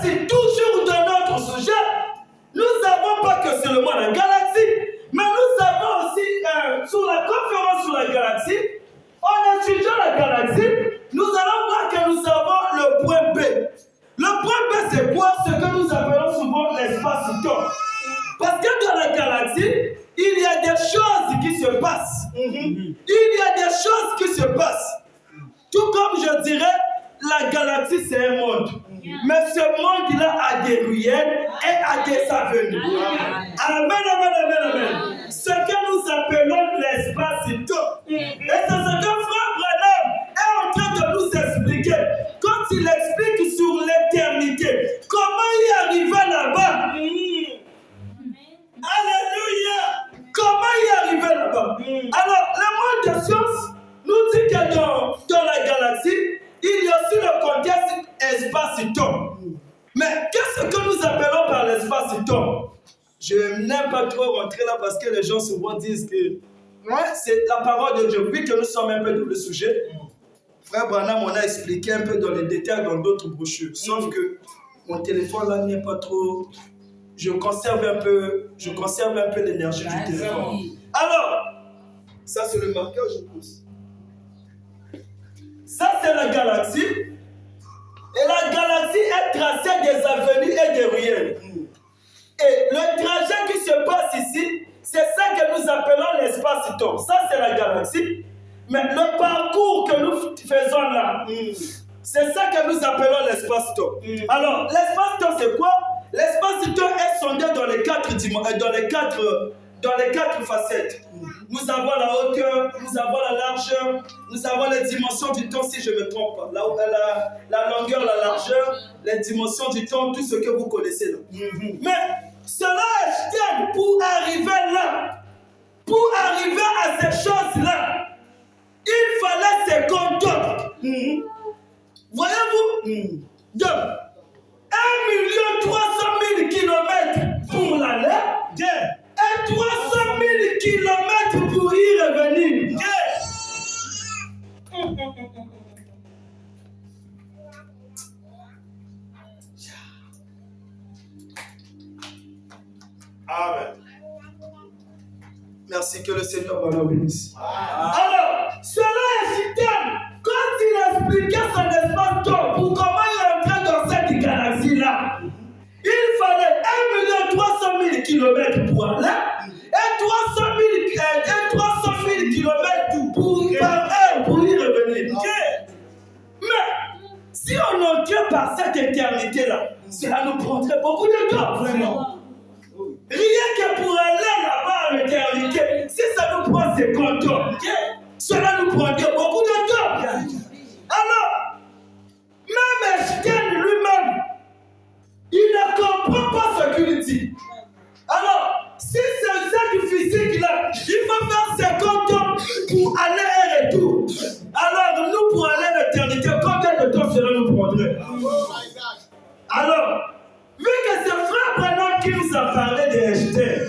galaxie, toujours dans notre sujet, nous n'avons pas que seulement la galaxie, mais nous avons aussi, sur la conférence sur la galaxie, en étudiant la galaxie, nous allons voir que nous avons le point B. Le point B, c'est quoi? Ce que nous appelons souvent l'espace-temps. Parce que dans la galaxie, il y a des choses qui se passent. Il y a des choses qui se passent. Tout comme je dirais, la galaxie, c'est un monde. Mais ce monde-là a des ruelles et a des avenues. Amen, amen, amen, amen. Ce que nous appelons l'espace-temps. Et c'est ce que Frère Branham est en train de nous expliquer. Quand il explique sur l'éternité, comment y arriver là-bas. Alléluia! Comment y arriver là-bas? Alors, le monde de science nous dit que dans la galaxie, il y a aussi le contexte espace-temps. Mais qu'est-ce que nous appelons par l'espace-temps? Je n'aime pas trop rentrer là parce que les gens souvent disent que c'est la parole de Dieu. Vu que nous sommes un peu dans le sujet, Frère Branham, on a expliqué un peu dans les détails dans d'autres brochures. Sauf que mon téléphone là n'est pas trop... Je conserve un peu l'énergie du téléphone. Alors, ça c'est le marqueur, je pousse. Ça c'est la galaxie. Et la galaxie est tracée des avenues et des ruelles. Et le trajet qui se passe ici, c'est ça que nous appelons l'espace-temps. Ça c'est la galaxie. Mais le parcours que nous faisons là, c'est ça que nous appelons l'espace-temps. Alors, l'espace-temps c'est quoi? L'espace-temps est sondé dans les quatre facettes. Nous avons la hauteur, nous avons la largeur, nous avons les dimensions du temps, si je ne me trompe pas. La longueur, la largeur, les dimensions du temps, tout ce que vous connaissez là. Mais cela est pour arriver là, pour arriver à ces choses-là, il fallait 50 ans. Voyez-vous? Donc, 1 300 000 km pour l'aller et 300 000 km pour y revenir. Amen. Merci, que le Seigneur vous bénisse. Alors, cela est système. Quand il expliquait son espace-temps pour comment il est entré dans cette galaxie-là, il fallait 1 300 000 km pour aller et 300 000 km par heure pour y revenir. Mais si on entrait par cette éternité-là, cela nous prendrait beaucoup de temps, vraiment. Rien que pour aller là-bas en éternité, si ça nous prend 50 ans, cela nous prendrait beaucoup de temps. Alors, même Einstein lui-même, il ne comprend pas ce qu'il dit. Alors, si c'est cette physique-là, il faut faire 50 ans pour aller et retour. Alors, nous, pour aller à l'éternité, combien de temps cela nous prendrait? Alors, vu que c'est Frère Branham qui nous a parlé d'Einstein,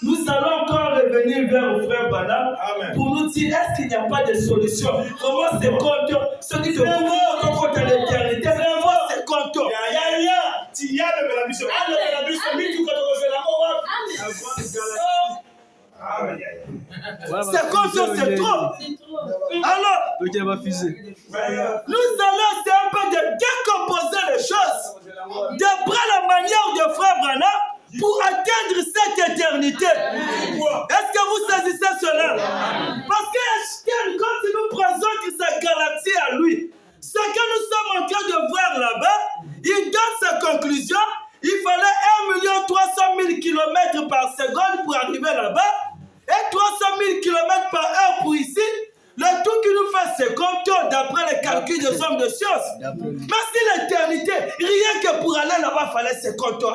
nous allons encore revenir vers le Frère Branham pour nous dire, est-ce qu'il n'y a pas de solution? Comment 50 ans? Ce qui se trouve contre l'éternité, vraiment 50 ans. C'est comme ça, c'est trop. Alors, nous allons c'est un peu de décomposer les choses, de prendre la manière de Frère Branham pour atteindre cette éternité. Est-ce que vous saisissez cela? Parce que Einstein, quand il nous présente sa galaxie à lui, ce que nous sommes en train de voir là-bas, il donne sa conclusion. Il fallait 1 300 000 km par seconde pour arriver là-bas et 300 000 km par heure pour ici. Le tout qui nous fait 50 ans d'après les calculs des hommes de science. Mais si l'éternité, rien que pour aller là-bas, il fallait 50 ans.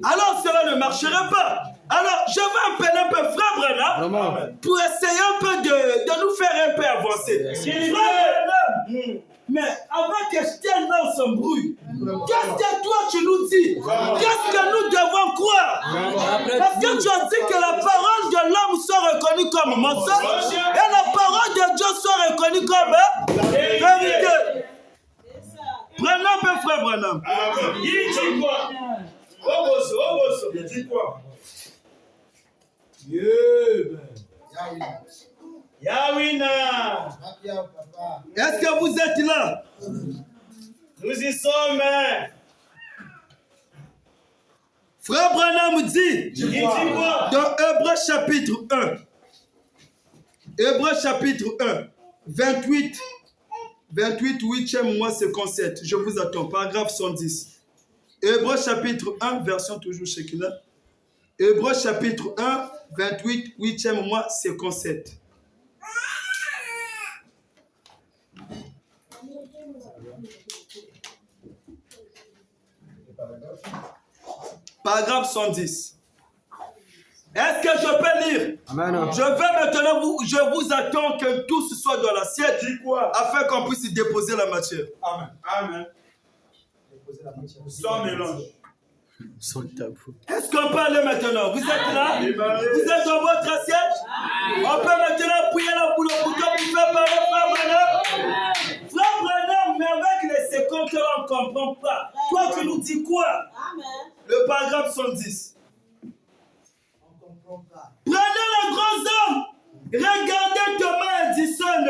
Alors cela ne marcherait pas. Alors je vais appeler un peu Frère Branham pour essayer un peu de nous faire un peu avancer. Frère Branham, mais avant que Einstein s'embrouille, qu'est-ce que toi tu nous dis? Qu'est-ce que nous devons croire? Parce que tu as dit que la parole de l'homme soit reconnue comme mensonge et la parole de Dieu soit reconnue comme vérité. frère Branham. Il dit quoi? Il dit quoi? Yahwina. Est-ce que vous êtes là? Nous y sommes. Frère Branham dit, Il dit quoi? dans Hébreux chapitre 1, Hébreux chapitre 1, 28, 8e mois 57. Je vous attends, paragraphe 110. Hébreux chapitre 1, version toujours Shekinah. Hébreux chapitre 1, 28, 8e mois 57. Paragraphe 110. Est-ce que je peux lire? Amen. Je vais maintenant je vous attends que tout ce soit dans l'assiette. Dis quoi? Afin qu'on puisse y déposer la matière. Amen. Amen. Sans mélange. Est-ce qu'on peut aller maintenant? Vous êtes là? Vous êtes dans votre assiette? On peut maintenant appuyer la boule au bouton pour faire parler Frère Branham. Frère Branham, mais avec les secondes que l'on ne comprend pas. Toi, tu nous dis quoi? Le paragraphe 110. Prenez les grands hommes. Regardez Thomas Edison.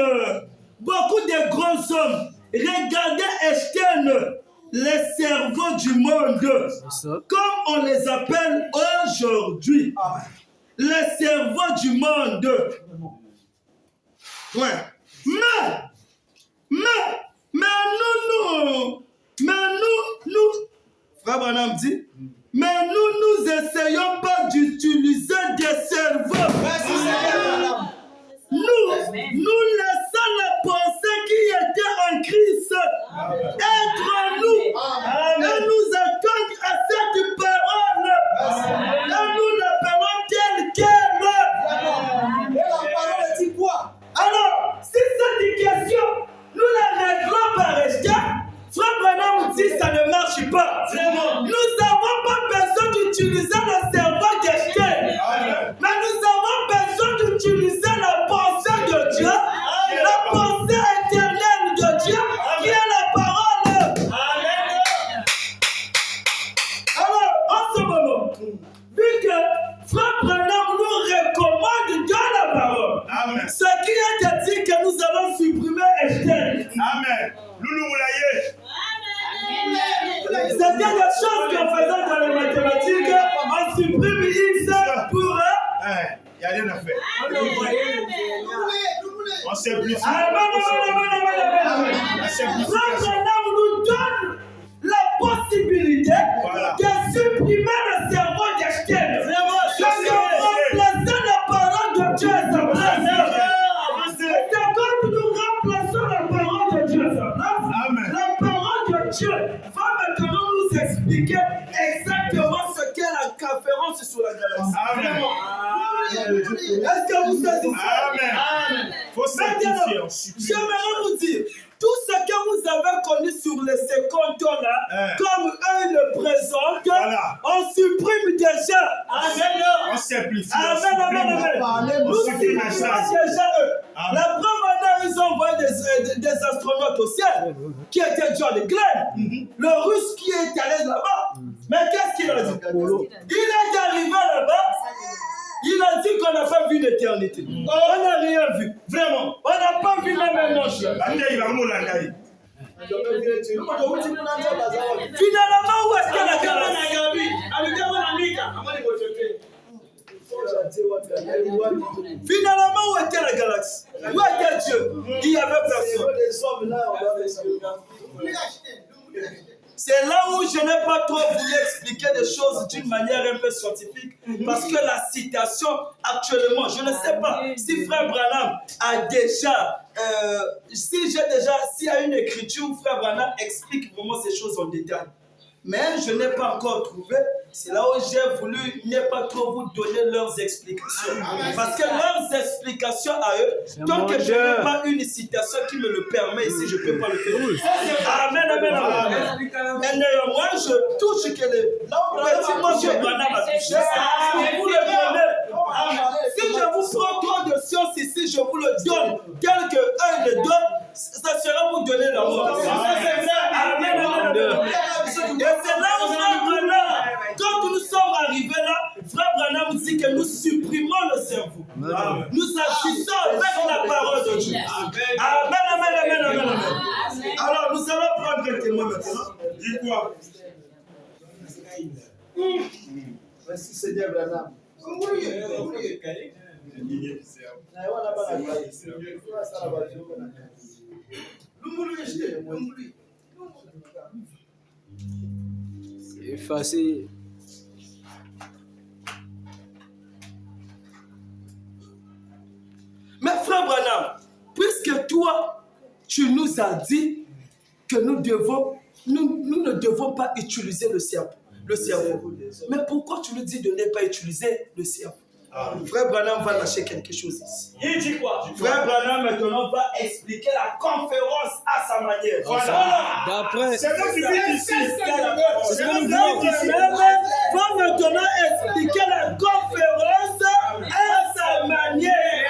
Beaucoup de grands hommes. Regardez Einstein. Les cerveaux du monde. Comme on les appelle aujourd'hui. Les cerveaux du monde. Ouais. Mais nous, Frère Branham dit, mais nous essayons pas d'utiliser des cerveaux. Nous laissons la pensée qui était en Christ être en nous et nous attendre à cette parole et nous l'appelons telle qu'elle. Et la parole dit quoi? Alors, si cette question, nous la réglons par Einstein, Frère Branham dit ça ne marche pas. Vraiment. Nous n'avons pas besoin d'utiliser le cerveau d'Einstein. Mais nous avons besoin d'utiliser la pensée de Dieu, la pensée éternelle de Dieu, qui est la parole. Alors, en ce moment, vu que Frère Branham nous recommande dans la parole, ce qui est dit que nous allons supprimer Einstein. Amen. Loulou Moulaye. C'était des choses qu'on faisait dans les mathématiques. On supprime X pour Il n'y a rien à faire. On simplifie. Frère Branham nous donne la possibilité de supprimer le cerveau d'Einstein. De remplacer la parole de Dieu à sa place. C'est quand nous remplaçons la parole de Dieu à sa place. La parole de Dieu va maintenant nous expliquer exactement ce qu'est la conférence sur la galaxie. Amen. Est-ce que vous saisissez? Amen. Faut simplifier. J'aimerais vous dire, tout ce que vous avez connu sur les secondes là, comme eux le présentent, on supprime déjà. Amen. On simplifie. Amen. Nous supprimons déjà eux. La preuve, ils ont envoyé des astronautes au ciel, qui étaient John Glenn, le russe qui est allé là-bas. Mais qu'est-ce qu'il a dit? Il est arrivé là-bas. Il a dit qu'on n'a pas vu l'éternité. On n'a rien vu. Vraiment. On n'a pas vu même un ange. Finalement, où est-ce que la galaxie? Finalement, où était la galaxie? Où était Dieu? Il n'y avait personne. C'est là où je n'ai pas trop voulu expliquer des choses d'une manière un peu scientifique. Parce que la citation, actuellement, je ne sais pas si Frère Branham a déjà, s'il y a une écriture où Frère Branham explique vraiment ces choses en détail. Mais je n'ai pas encore trouvé. C'est là où j'ai voulu ne pas trop vous donner leurs explications. Parce que leurs explications à eux, tant que je n'ai pas une citation qui me le permet ici, je ne peux pas le faire. Amen. Mais néanmoins, je touche que là où petit monsieur Branham a touché, si vous le donnez, si je vous prends trop de science ici, je vous le donne, tel que eux le donnent, ça sera vous donner la mort. Amen. cerveau. Nous agissons avec la parole de Dieu. Amen, amen, amen, amen, amen. Alors, nous allons prendre un témoin maintenant. Dis quoi? Merci Seigneur Branham. Effacé. Mais frère Branham, puisque toi, tu nous as dit que nous ne devons pas utiliser le cerveau. Mais pourquoi tu nous dis de ne pas utiliser le cerveau? Frère Branham va lâcher quelque chose ici. Il dit quoi? Frère Branham maintenant va expliquer la conférence à sa manière. Voilà. D'après. C'est comme tu dis ici. C'est comme Frère Branham va maintenant expliquer la conférence à sa manière.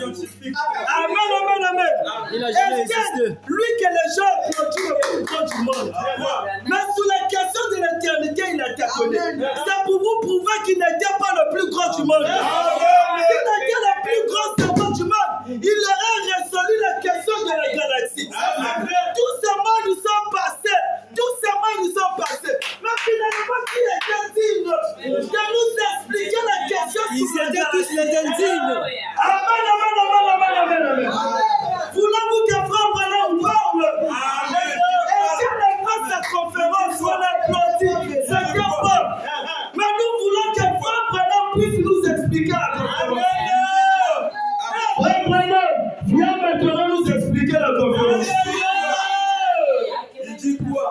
Amen, amen, amen. Il a jamais Est-ce que existé. lui que les gens produisent le plus grand du monde. Mais sous la question de l'éternité, il a été connu. C'est pour vous prouver qu'il n'était pas le plus grand du monde. S'il était le plus grand servant du monde, il aurait résolu la question de la galaxie. Tous ces mots nous sont passés. Mais finalement, qui était digne de nous expliquer la question Ils sur la étaient tous galaxie? les indignes. Amen, amen, amen, amen, amen, amen. Voulez-vous que Frère Branham parle? Et si elle passe sa conférence, on applaudit. C'est bien bon. Mais nous voulons que Frère Branham puisse nous expliquer la conférence. Frère Branham, viens maintenant nous expliquer la conférence. Il dit quoi?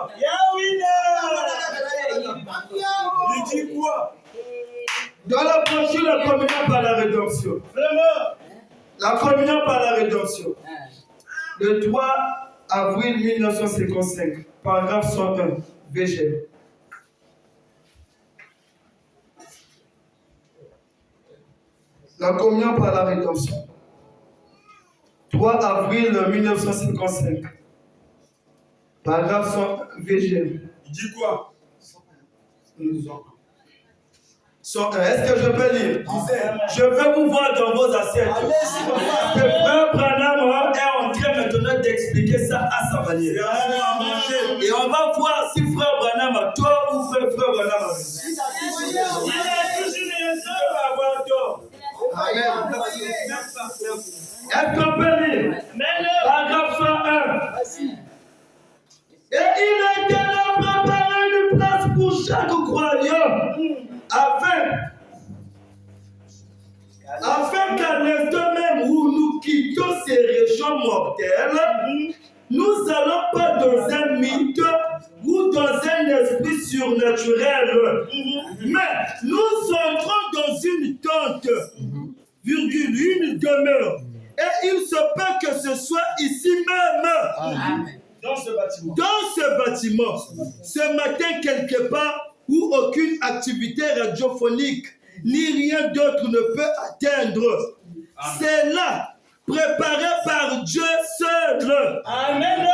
Il dit quoi? Dans la brochure, la communion par la rédemption. Vraiment? La communion par la rédemption. Le 3 avril 1955, paragraphe 101, VG. La communion par la rédemption. 3 avril 1955, paragraphe 101, VG. Il dit quoi? 101. Est-ce que je peux lire? Je vais vous voir dans vos assiettes. Que Frère Branham est en train maintenant d'expliquer ça à sa manière. Et on va voir si Frère Branham a tort ou Frère Branham a raison. Est-ce qu'on peut lire? Paragraphe 101. Et il a été là préparer une place pour chaque croyant, afin qu'à l'instant même où nous quittons ces régions mortelles, nous allons pas dans un mythe ou dans un esprit surnaturel, mais nous entrons dans une tente, une demeure. Et il se peut que ce soit ici même. Amen. Dans ce bâtiment. Dans ce bâtiment, ce matin quelque part où aucune activité radiophonique ni rien d'autre ne peut atteindre. C'est là, préparé par Dieu seul. Amen.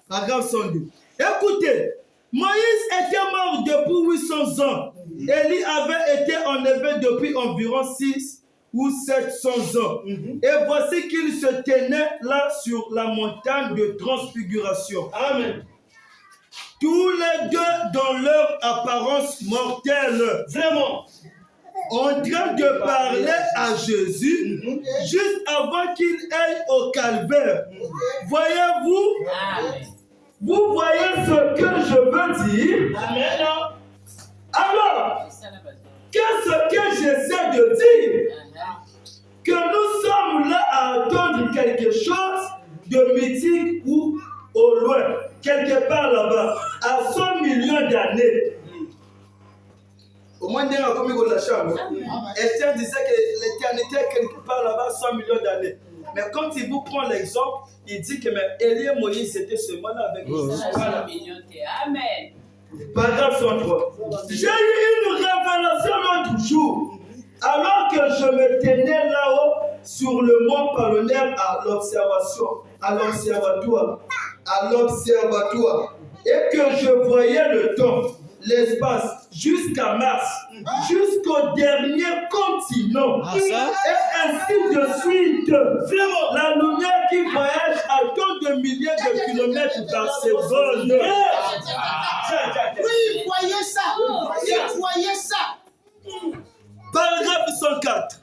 Paragraphe 102. Écoutez, Moïse était mort depuis 800 ans. Élie avait été enlevé depuis environ 6 ou 700 ans. Et voici qu'il se tenait là sur la montagne de transfiguration. Amen. Tous les deux dans leur apparence mortelle. Vraiment. En train de parler à Jésus juste avant qu'il aille au calvaire. Voyez-vous? Vous voyez ce que je veux dire? Amen. Alors, qu'est-ce que j'essaie de dire? Que nous sommes là à attendre quelque chose de mythique ou au loin, quelque part là-bas, à 100 millions d'années. Au moins, il y a comme de la chambre. Esther disait que l'éternité est quelque part là-bas, 100 millions d'années. Mais quand il vous prend l'exemple, il dit que Élie et Moïse étaient seulement là avec nous. Voilà. Amen. Paragraphe 103. J'ai eu une révélation l'autre jour, alors que je me tenais là-haut sur le mont Palonaire à l'observatoire, et que je voyais le temps, l'espace jusqu'à Mars, jusqu'au dernier continent, Ah, ça? et ainsi de suite. Vraiment, la lumière qui voyage à tant de milliers de kilomètres par seconde. Oui, voyez ça. Voyez ça. Paragraphe 104.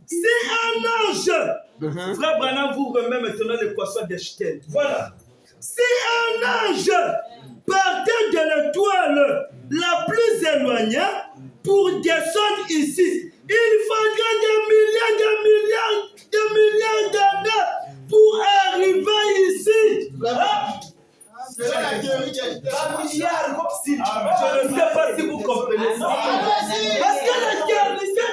Si un ange, Frère Branham vous remet maintenant l'équation d'Einstein. Voilà. Si un ange partait de l'étoile la plus éloignée pour descendre ici, il faudrait des milliards d'années pour arriver ici. C'est la théorie des Je ne sais pas si vous comprenez ça. Parce que la théorie des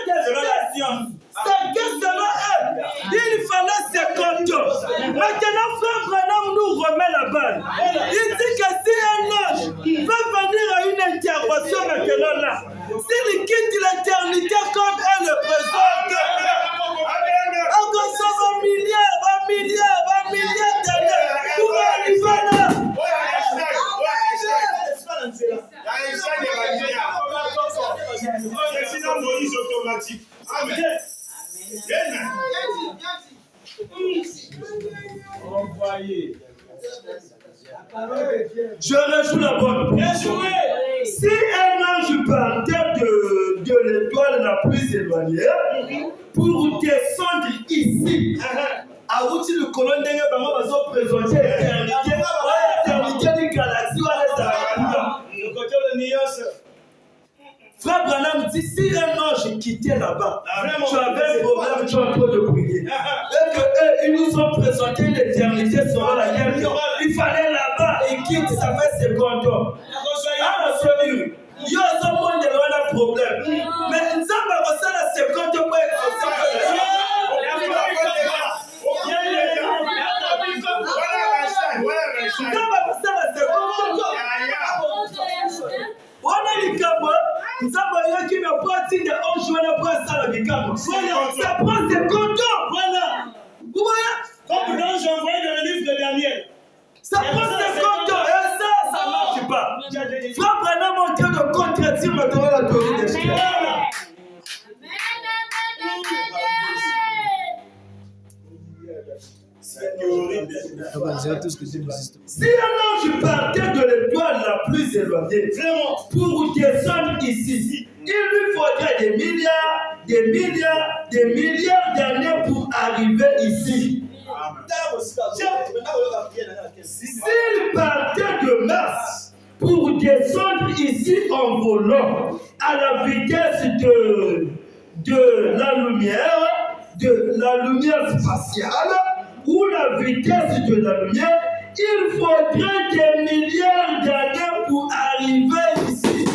sciences, c'est que selon eux, il fallait 50 ans. Maintenant, Frère Branham nous remet la balle. Il dit que si un ange va venir à une intervention maintenant là, s'il quitte l'éternité comme elle le présente, on consomme un milliard d'années pour arriver là. Je rejoue la bonne. Si un ange partait de l'étoile la plus éloignée pour descendre ici, à outil le colonne d'Engue Bango va se présenter l'éternité des galaxies le côté de Nias. Frère Branham dit si un ange quittait là-bas, tu avais un problème, tu as un peu de prier. Et que ils nous ont présenté l'éternité selon laquelle il fallait là-bas et quitte, ça fait 50 ans. Ah, celui il y a un monde de un problème. Mais nous avons passé la 50 ans pour ça prend 50 ans. Voilà. Vous voyez? Comme j'envoie dans le livre de Daniel. Ça prend 50 ans. Et ça ne marche pas. Frère Branham en train de contredire maintenant la théorie des chiens. Si un ange partait de l'étoile la plus éloignée, vraiment, pour descendre ici, il lui faudrait des milliards d'années pour arriver ici. S'il partait de Mars pour descendre ici en volant à la vitesse de la lumière spatiale, ou la vitesse de la lumière, il faudrait des milliards d'années pour arriver ici.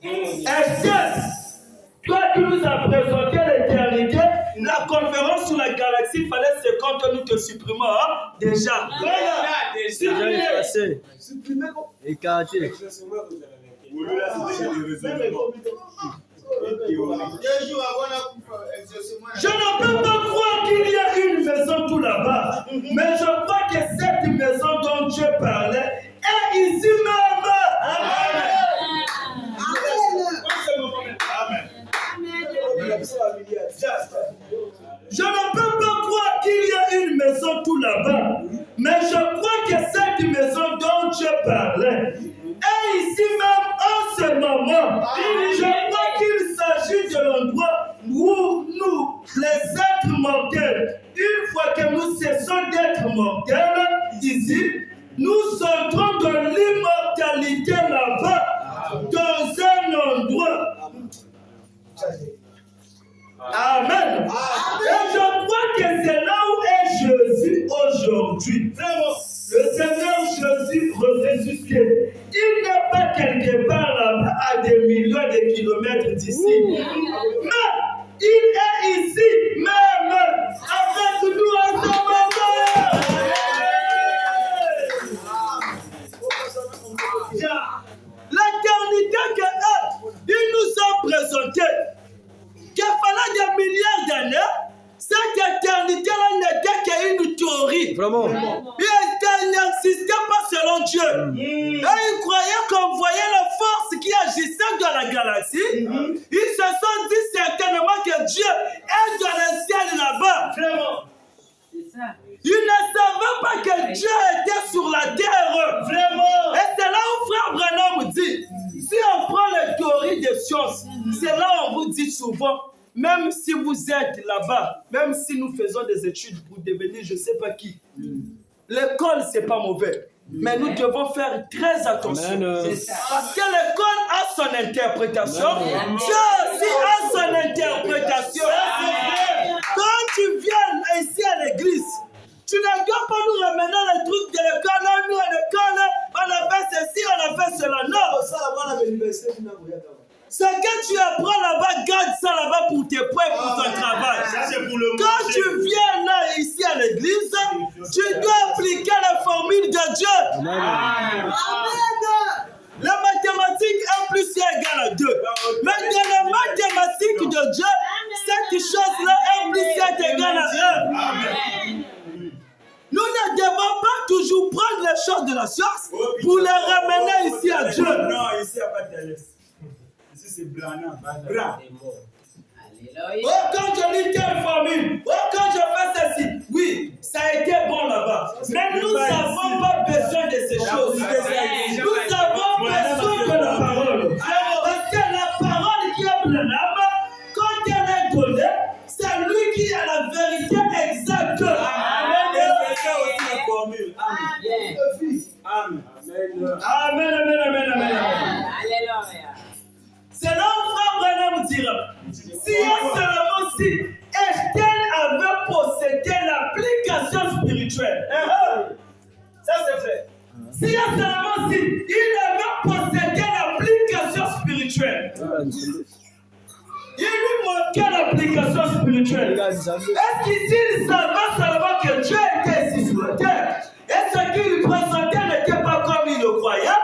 Est-ce que toi qui nous as présenté l'éternité, la conférence sur la galaxie, il fallait 50 ans, nous te supprimons, hein? Déjà. Déjà effacé. Écarté. Je ne peux pas croire qu'il y a une maison tout là-bas, mais je crois que cette maison dont Dieu parlait est ici même. Je ne peux pas croire qu'il y a une maison tout là-bas, mais je crois que cette maison dont Dieu parlait est ici même en ce moment. Je crois qu'il s'agit de l'endroit où nous, les êtres mortels, une fois que nous cessons d'être mortels ici, nous entrons dans l'immortalité là-bas, dans un endroit. Amen. Et je crois que c'est là où est Jésus aujourd'hui. Vraiment, le Seigneur Jésus ressuscité. Il n'est pas quelque part là-bas à des millions de kilomètres d'ici. Mais il est ici, même avec nous à ce moment. L'éternité qu'ils nous ont présentée, qu'il fallait des milliards d'années, cette éternité-là n'était qu'une théorie. Vraiment. Il n'existait pas selon Dieu. Et ils croyaient qu'on voyait la force qui agissait dans la galaxie. Ils se sont dit certainement que Dieu est dans le ciel là-bas. Vraiment. Ils ne savaient pas que Dieu était sur la terre. Vraiment. Et c'est là où Frère Branham dit, si on prend les théories des sciences, c'est là où on vous dit souvent, même si vous êtes là-bas, même si nous faisons des études pour devenir je ne sais pas qui, l'école, c'est pas mauvais. Mais nous devons faire très attention. Amen. Parce que l'école a son interprétation. Dieu aussi a son interprétation. Quand tu viens ici à l'église, tu ne dois pas nous ramener les trucs de l'école. Nous, à l'école, on a fait ceci, on a fait cela. Non. Ce que tu apprends là-bas, garde ça là-bas pour tes points, pour ton travail. Ça, c'est pour le Quand manger. tu viens là, ici à l'église, tu dois appliquer la formule de Dieu. Amen. La mathématique 1 plus 1 égale à 2. Mais dans la mathématique de Dieu, cette chose-là 1 plus 1 égale à 1. Nous ne devons pas toujours prendre les choses de la science pour les ramener ici à Dieu. Non, ici, il n'y a pas de Thalès. Ici, c'est Branham. Bra. Oh, quand je lis telle formule, oh, quand je fais ceci, oui, ça a été bon là-bas. Mais nous n'avons pas besoin de ces choses. Nous avons besoin de la parole. Parce que la parole qui est Branham, quand elle est donnée, c'est lui qui a la vérité exacte. Amen. C'est là où Frère Branham dira, si seulement si Estelle avait possédé l'application spirituelle, ça c'est vrai. Si seulement si il avait possédé l'application spirituelle, il lui manquait l'application spirituelle. Est-ce qu'ici il savait seulement que Dieu était ici sur la terre? Et ce qu'il lui présentait n'était pas comme il le croyait?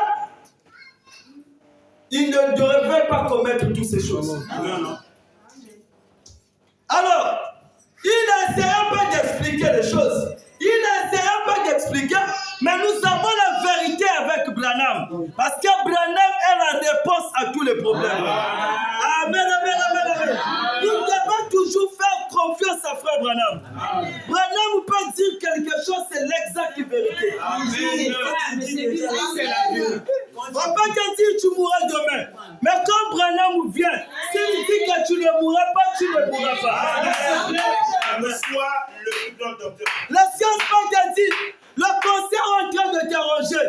Il ne devrait pas commettre toutes ces choses. Non. Alors, il n'essayait pas d'expliquer les choses. Il n'essayait pas d'expliquer, mais nous avons la vérité avec Branham. Parce que Branham est la réponse à tous les problèmes. Amen. Nous devons toujours faire confiance à Frère Branham. Branham peut dire quelque chose, c'est l'exacte vérité. On peut te dire tu mourras demain. Mais quand Branham vient, s'il dit que tu ne mourras pas, tu ne mourras pas. Reçois le plus grand docteur. La science peut te dire, le cancer est en train de t'arranger.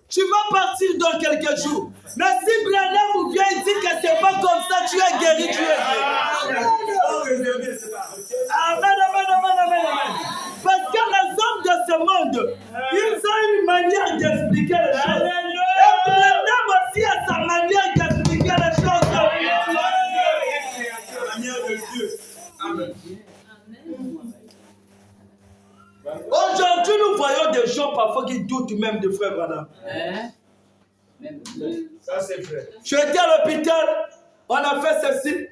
Tu vas partir dans quelques jours. Mais si Branham vient et dit que c'est pas comme ça, tu es guéri, tu es guéri. Amen. Parce que les hommes de ce monde, ils ont une manière d'expliquer les choses. Et Branham aussi a sa manière d'expliquer les choses. La manière de Dieu. Amen. Aujourd'hui, nous voyons des gens parfois qui doutent même de Frère Branham. Ça, c'est vrai. Tu étais à l'hôpital, on a fait ceci.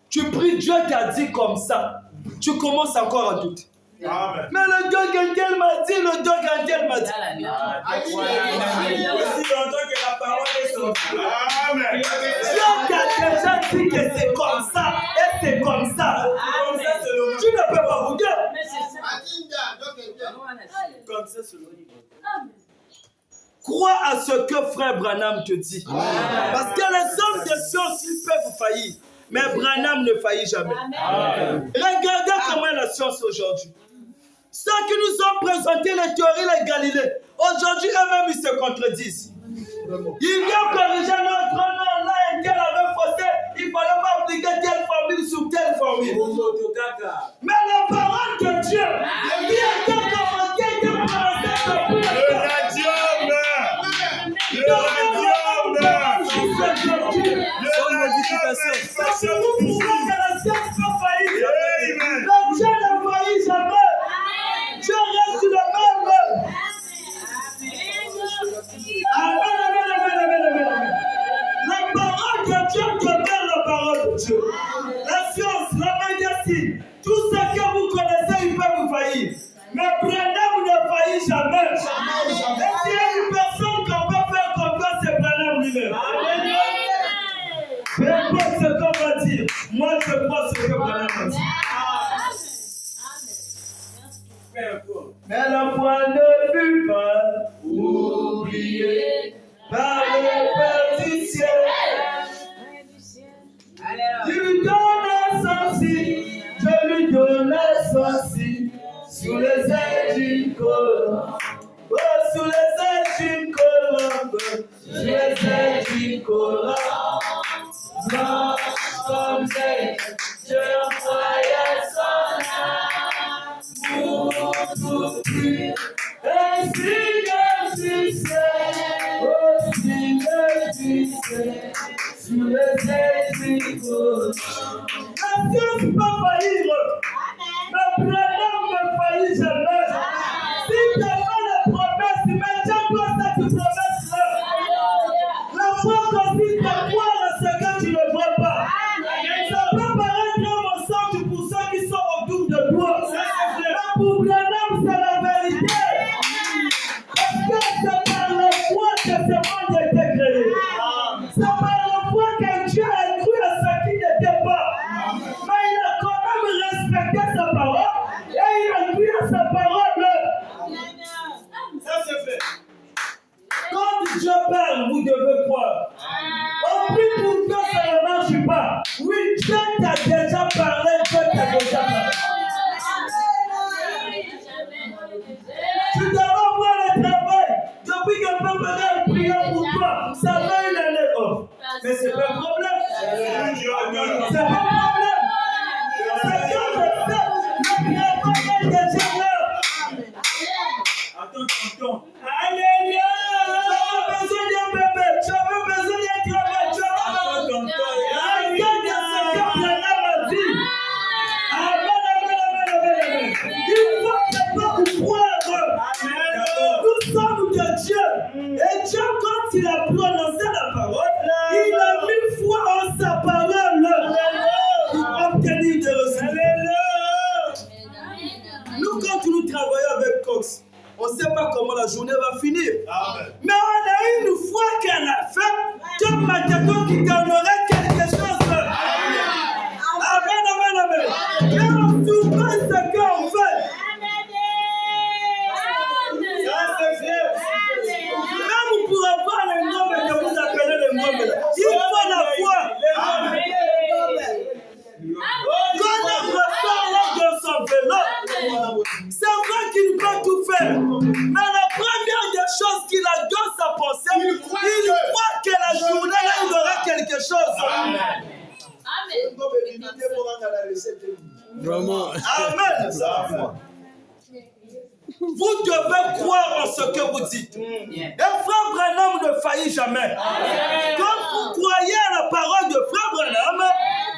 Tu pries, Dieu t'a dit comme ça. Tu commences encore à douter. Amen. Mais le Dieu Gantel m'a dit, le Dieu Gantel m'a dit. Aussi longtemps que la parole est sortie. Amen. Dieu t'a déjà dit que c'est comme ça et c'est comme ça. Tu ne peux pas vous dire. Comme ça, c'est le Crois à ce que Frère Branham te dit. Parce que les hommes de science, ils peuvent faillir. Mais Branham ne faillit jamais. Regardez comment est la science aujourd'hui. Ceux qui nous ont présenté les théories, les Galilées, aujourd'hui eux-mêmes ils se contredisent. Ils viennent corriger notre nom, là et tel avait faussé, il ne fallait pas appliquer telle formule sur telle formule. Mais la parole de Dieu, qui était commandée, était prononcée depuis le radium. Parce que vous pouvez que la science peut faillir. Le Dieu ne faillit jamais. Dieu reste le même. Amen. La parole de Dieu demeure la parole de Dieu. La science, la médecine, tout ce que vous connaissez, il peut vous faillir. Mais Branham dire, moi je crois ce que Branham a dit. Mais la foi ne fut pas oubliée par le Père du ciel. Je lui donne ceci, je lui donne ceci, sous les ailes d'une colombe. Oh, sous les ailes d'une colombe, sous les ailes d'une colombe. Blanche comme neige, je voyais son amour tout pur. Et si je sais, oh si je sais, sous les ailes d'une colombe. La science ne peut pas faillir, mais Branham ne faillit jamais. Si tu as fait la promesse, maintiens-toi cette promesse-là. La foi consiste à croire à ce que tu ne vois pas. Ça peut paraître un mensonge pour ceux qui sont autour de toi. Mais pour Branham, c'est la vérité. Parce que c'est par la foi que ce monde a été créé. C'est par la foi que Dieu a cru à ce qui n'était pas. Mais il a quand même respecté sa parole et il a cru à sa parole. Ça c'est fait. Quand Dieu parle, vous devez croire. On prie pour que ça ne marche pas. Oui, Dieu t'a déjà parlé, Dieu t'a déjà parlé. Tu devrais voir le travail. Depuis que peuple a prié pour toi, ça fait une année off. Mais c'est pas un problème. C'est pas un problème. C'est Dieu le fait. Le travail est déjà là. Attends. Alléluia. Tu as besoin d'un bébé. Tu as besoin d'un travail. Tu as besoin d'un travail. Regarde ce que Branham a dit. Amen. Il faut que tu croire. Nous sommes de Dieu. Et Dieu, quand il a prononcé la parole, il a mis foi en sa parole pour obtenir des résultats. Nous, quand nous travaillons avec Cox, on ne sait pas comment la journée va finir. Amen. Mais on a une foi qu'elle a fait, comme Mathieu qui donnerait quelque chose. Amen. Et on surpasse ce qu'on fait. Ça c'est fait. Même pour avoir le nom que vous appelez le nom, il faut la foi. Quand on ressort dans son vélo, c'est vrai qu'il peut tout faire. Mais la première des choses qu'il a dans sa pensée, il croit que la journée là, il aura quelque chose. Vraiment. Amen. Vous devez croire en ce que vous dites. Et Frère Branham ne faillit jamais. Quand vous croyez à la parole de Frère Branham,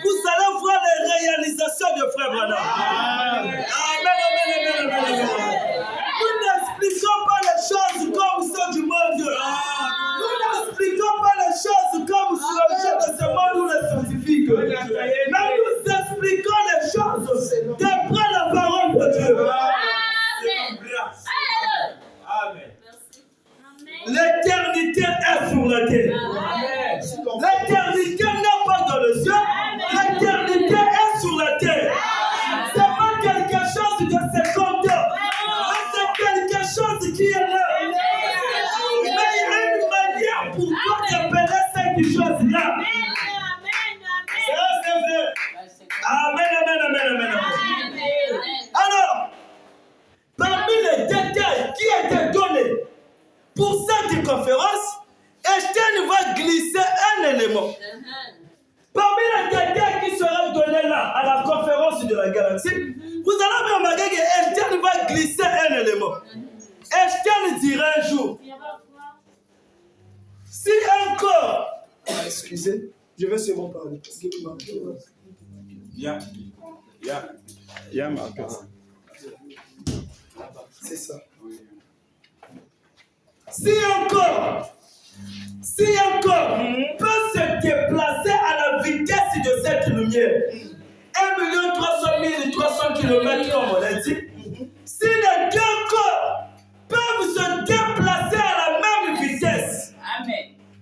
vous allez voir les réalisations de Frère Branham. Amen. Nous n'expliquons pas les choses comme ceux du monde. Nous n'expliquons pas les choses comme sur le jeu de ce monde ou les scientifiques. Mais nous expliquons les choses d'après la parole de Dieu. Amen. L'éternité est sur la terre. L'éternité n'est pas dans le ciel. L'éternité est sur la terre. Ce n'est pas quelque chose de secondaire. Mais c'est quelque chose qui est là. Mais il y a une manière pour toi d'appeler cette chose-là. Ça c'est fait. Amen. Alors, parmi les détails qui étaient donnés pour cette conférence, Estienne va glisser un élément. Parmi les détails qui seront donnés là, à la conférence de la galaxie, vous allez remarquer que Estienne va glisser un élément. Estienne dira un jour, si un corps... Excusez, je vais seulement parler. Parce que Yeah, Marcus. c'est ça. Si un corps peut se déplacer à la vitesse de cette lumière, 1 300 300 km comme on a dit, si les deux corps peuvent se déplacer à la même vitesse,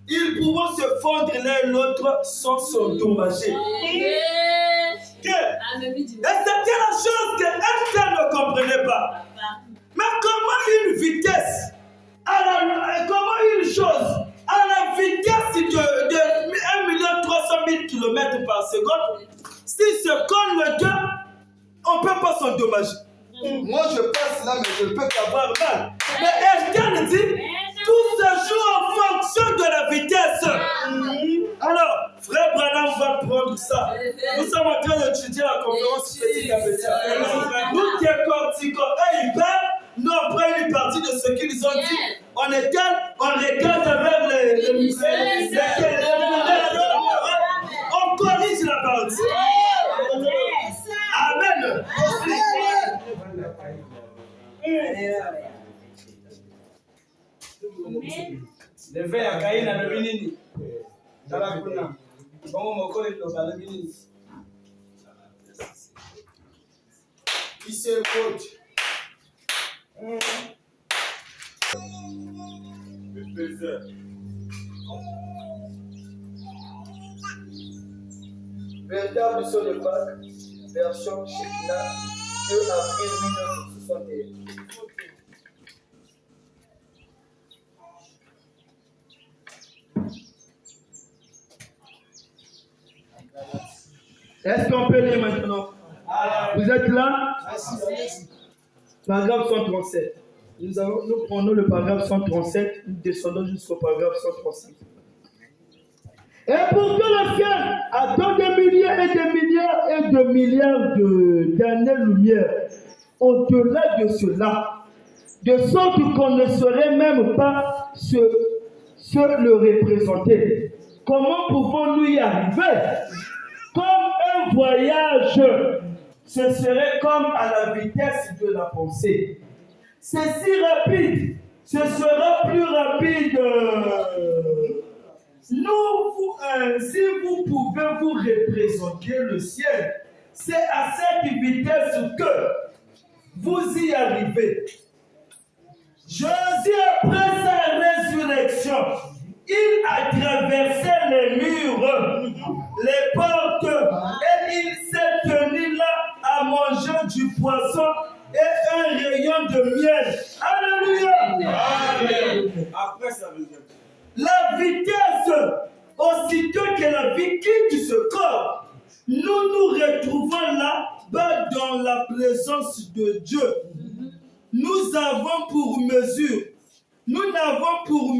ils pouvons se fondre l'un l'autre sans s'endommager. Et c'était la chose que Esther ne comprenait pas. Mais comment une vitesse, comment une chose à la vitesse de 1 300 000 km par seconde, si se colle le cœur, on ne peut pas s'endommager. Moi je passe là, mais je ne peux qu'avoir mal. Mais Esther dit, tout se joue en fonction de la vitesse. Alors, frère Branham va prendre ça. Nous sommes en train d'étudier la conférence petit à petit. Nous qui corticons, et ils parlent, nous on prend une partie de ce qu'ils ont dit. On étale, on regarde avec les on corrige la partie. Amen. Le verre a caído dans le binini. Dans la cuna. Bon, on colle dans le binini. Qui c'est le coach? Véritable sur le bac, version Chekina, 2 avril 1961. Est-ce qu'on peut lire maintenant? Vous êtes là? Paragraphe 137. Nous prenons le paragraphe 137, nous descendons jusqu'au paragraphe 135. Et pour que le ciel a tant de milliers et de milliards et de milliards d'années-lumière au-delà de cela, de sorte qu'on ne saurait même pas se le représenter. Comment pouvons-nous y arriver? Comme un voyage, ce serait comme à la vitesse de la pensée. C'est si rapide, ce sera plus rapide. Si vous pouvez vous représenter le ciel, c'est à cette vitesse que vous y arrivez. Jésus, après sa résurrection, il a traversé les murs, les portes, et il s'est tenu là à manger du poisson et un rayon de miel. Alléluia! Amen. Après ça veut dire. La vitesse, aussitôt que la vie quitte ce corps, nous nous retrouvons là-bas dans la présence de Dieu. Nous avons pour mesure, nous n'avons pour